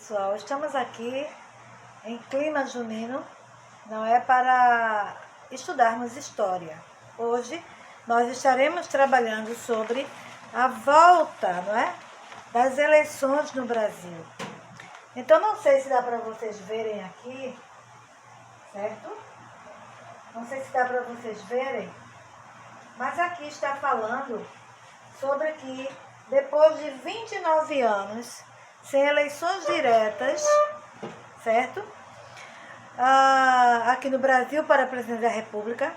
pessoal, estamos aqui em clima junino, não é para estudarmos história. Hoje nós estaremos trabalhando sobre a volta, não é, das eleições no Brasil. Então não sei se dá para vocês verem aqui, certo? Não sei se dá para vocês verem, mas aqui está falando sobre que depois de 29 anos sem eleições diretas, certo? Aqui no Brasil para presidente da República,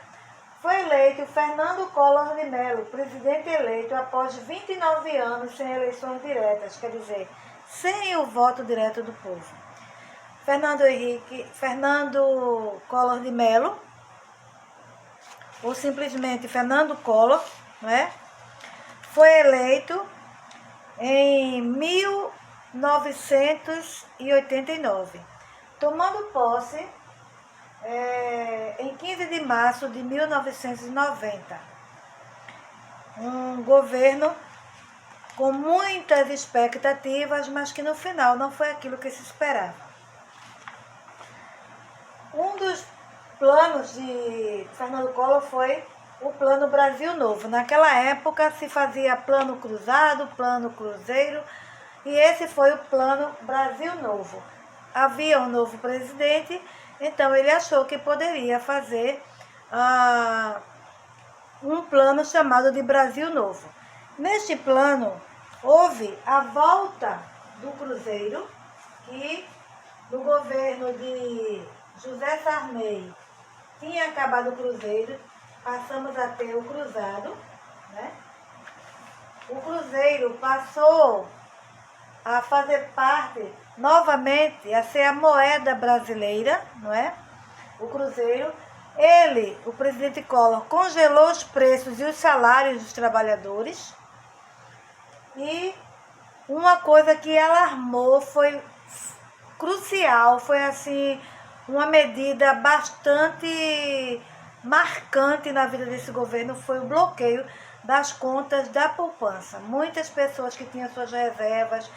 foi eleito Fernando Collor de Mello, presidente eleito após 29 anos sem eleições diretas, quer dizer, sem o voto direto do povo. Fernando Collor de Mello, ou simplesmente Fernando Collor, não é? Foi eleito em 1989, tomando posse em 15 de março de 1990. Um governo com muitas expectativas, mas que no final não foi aquilo que se esperava. Um dos planos de Fernando Collor foi o Plano Brasil Novo. Naquela época se fazia plano cruzado, plano cruzeiro, e esse foi o Plano Brasil Novo. Havia um novo presidente, então ele achou que poderia fazer um plano chamado de Brasil Novo. Neste plano, houve a volta do cruzeiro, que no governo de José Sarney tinha acabado o cruzeiro, passamos a ter o cruzado, né? O cruzeiro passou a fazer parte, novamente, a ser a moeda brasileira, não é? O cruzeiro, o presidente Collor, congelou os preços e os salários dos trabalhadores. E uma coisa que alarmou, foi crucial, foi assim, uma medida bastante marcante na vida desse governo, foi o bloqueio das contas da poupança. Muitas pessoas que tinham suas reservas,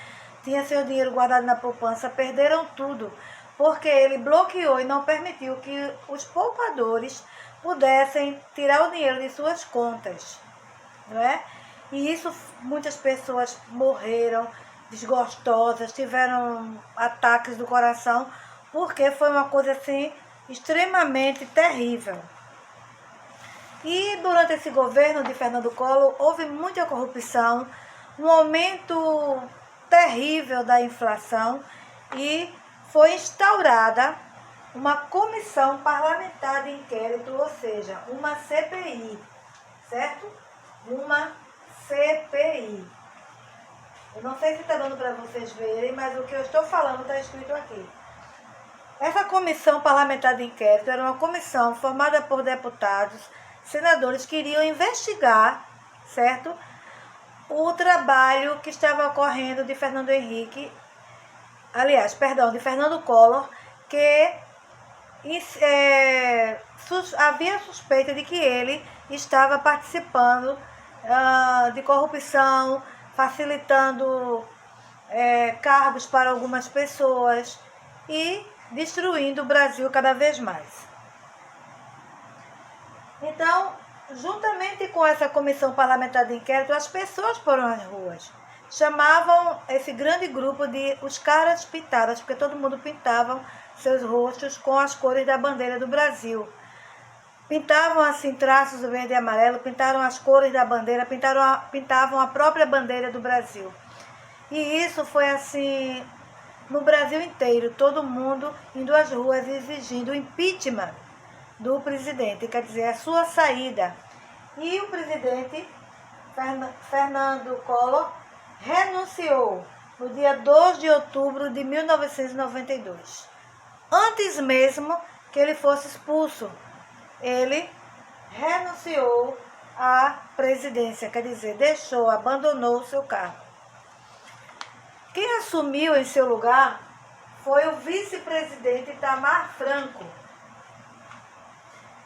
tinham seu dinheiro guardado na poupança, perderam tudo, porque ele bloqueou e não permitiu que os poupadores pudessem tirar o dinheiro de suas contas, não é? E isso, muitas pessoas morreram desgostosas, tiveram ataques do coração, porque foi uma coisa assim extremamente terrível. E durante esse governo de Fernando Collor houve muita corrupção, um aumento terrível da inflação, e foi instaurada uma comissão parlamentar de inquérito, ou seja, uma CPI, certo? Uma CPI. Eu não sei se está dando para vocês verem, mas o que eu estou falando está escrito aqui. Essa comissão parlamentar de inquérito era uma comissão formada por deputados, senadores que iriam investigar, certo? O trabalho que estava ocorrendo de Fernando Collor, que havia suspeita de que ele estava participando de corrupção, facilitando cargos para algumas pessoas e destruindo o Brasil cada vez mais. Então, juntamente com essa comissão parlamentar de inquérito, as pessoas foram às ruas. Chamavam esse grande grupo de os caras pintadas, porque todo mundo pintava seus rostos com as cores da bandeira do Brasil. Pintavam assim traços do verde e amarelo, pintaram as cores da bandeira, pintavam a própria bandeira do Brasil. E isso foi assim no Brasil inteiro, todo mundo indo às ruas exigindo o impeachment do presidente, quer dizer, a sua saída. E o presidente Fernando Collor renunciou no dia 2 de outubro de 1992. Antes mesmo que ele fosse expulso, ele renunciou à presidência, quer dizer, abandonou o seu cargo. Quem assumiu em seu lugar foi o vice-presidente Itamar Franco.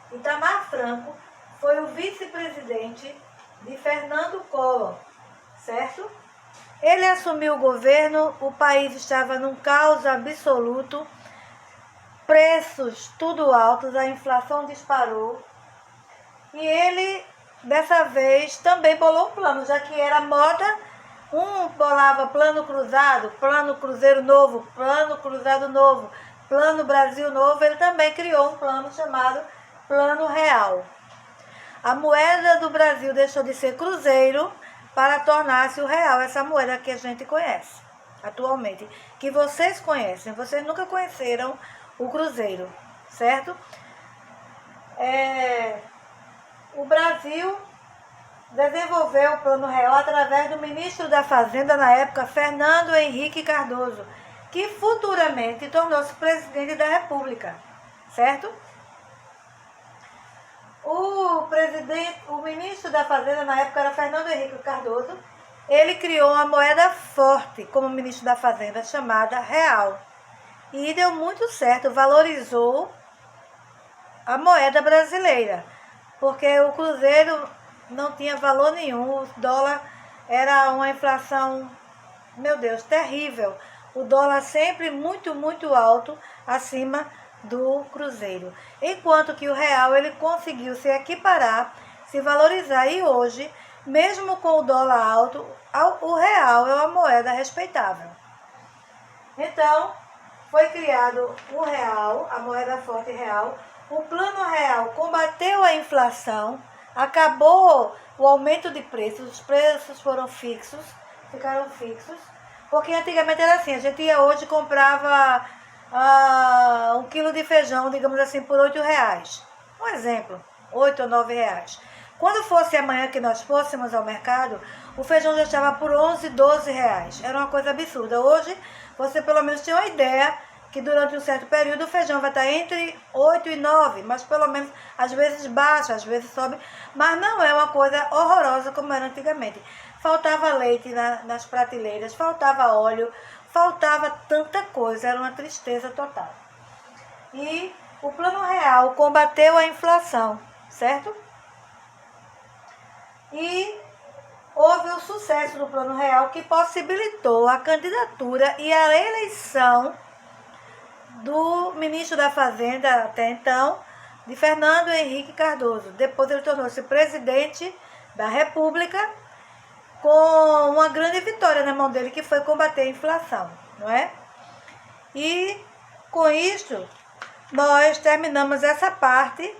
Itamar Franco foi o vice-presidente de Fernando Collor, certo? Ele assumiu o governo, o país estava num caos absoluto, preços tudo altos, a inflação disparou. E ele, dessa vez, também bolou um plano, já que era moda, um bolava plano cruzado, plano cruzeiro novo, plano cruzado novo, plano Brasil novo, ele também criou um plano chamado Plano Real. A moeda do Brasil deixou de ser cruzeiro para tornar-se o real, essa moeda que a gente conhece atualmente, que vocês conhecem, vocês nunca conheceram o cruzeiro, certo? O Brasil desenvolveu o Plano Real através do ministro da Fazenda na época, Fernando Henrique Cardoso, que futuramente tornou-se presidente da República, certo? O ministro da Fazenda na época era Fernando Henrique Cardoso. Ele criou uma moeda forte como ministro da Fazenda chamada Real. E deu muito certo, valorizou a moeda brasileira, porque o cruzeiro não tinha valor nenhum, o dólar era uma inflação, meu Deus, terrível. O dólar sempre muito, muito alto acima do cruzeiro. Enquanto que o real ele conseguiu se equiparar, se valorizar, e hoje, mesmo com o dólar alto, o real é uma moeda respeitável. Então, foi criado o real, a moeda forte real. O Plano Real combateu a inflação, acabou o aumento de preços, os preços foram fixos, ficaram fixos, porque antigamente era assim, a gente ia hoje e comprava 1 quilo de feijão, digamos assim, por R$8. Um exemplo, 8 ou 9 reais. Quando fosse amanhã que nós fôssemos ao mercado, o feijão já estava por 11, 12 reais. Era uma coisa absurda. Hoje, você pelo menos tem uma ideia que durante um certo período o feijão vai estar entre 8 e 9, mas pelo menos às vezes baixa, às vezes sobe, mas não é uma coisa horrorosa como era antigamente. Faltava leite nas prateleiras, faltava óleo, faltava tanta coisa, era uma tristeza total. E o Plano Real combateu a inflação, certo? E houve o sucesso do Plano Real que possibilitou a candidatura e a eleição do ministro da Fazenda, até então, de Fernando Henrique Cardoso. Depois ele tornou-se presidente da República com uma grande vitória na mão dele, que foi combater a inflação, não é? E com isso, nós terminamos essa parte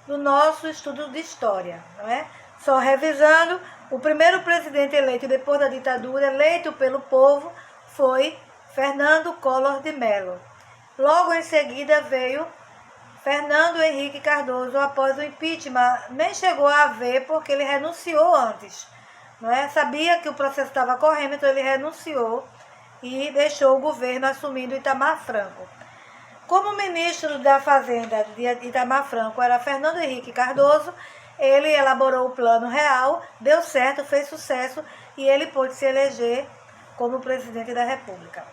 do nosso estudo de história, não é? Só revisando, o primeiro presidente eleito depois da ditadura, eleito pelo povo, foi Fernando Collor de Mello. Logo em seguida veio Fernando Henrique Cardoso após o impeachment. Nem chegou a haver porque ele renunciou antes, não é? Sabia que o processo estava correndo, então ele renunciou e deixou o governo assumindo Itamar Franco. Como ministro da Fazenda de Itamar Franco era Fernando Henrique Cardoso, ele elaborou o Plano Real, deu certo, fez sucesso e ele pôde se eleger como presidente da República.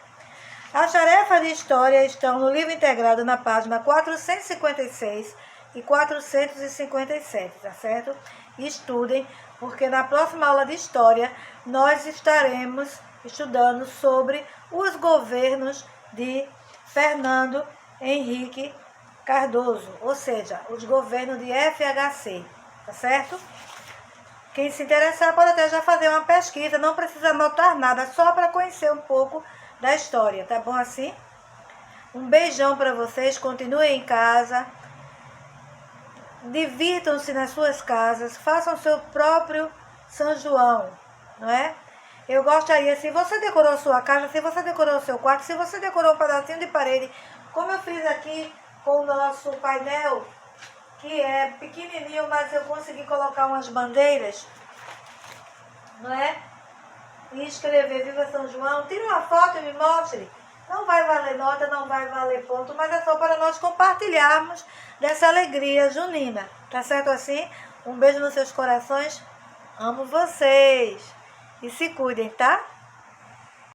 As tarefas de história estão no livro integrado na página 456 e 457, tá certo? Estudem, porque na próxima aula de história nós estaremos estudando sobre os governos de Fernando Henrique Cardoso, ou seja, os governos de FHC, tá certo? Quem se interessar pode até já fazer uma pesquisa, não precisa anotar nada, só para conhecer um pouco da história, tá bom assim? Um beijão para vocês, continuem em casa, divirtam-se nas suas casas, façam seu próprio São João, não é? Eu gostaria, se você decorou sua casa, se você decorou seu quarto, se você decorou um pedacinho de parede, como eu fiz aqui com o nosso painel, que é pequenininho, mas eu consegui colocar umas bandeiras, não é? E escrever Viva São João, tire uma foto e me mostre. Não vai valer nota, não vai valer ponto, mas é só para nós compartilharmos dessa alegria junina. Tá certo assim? Um beijo nos seus corações. Amo vocês. E se cuidem, tá?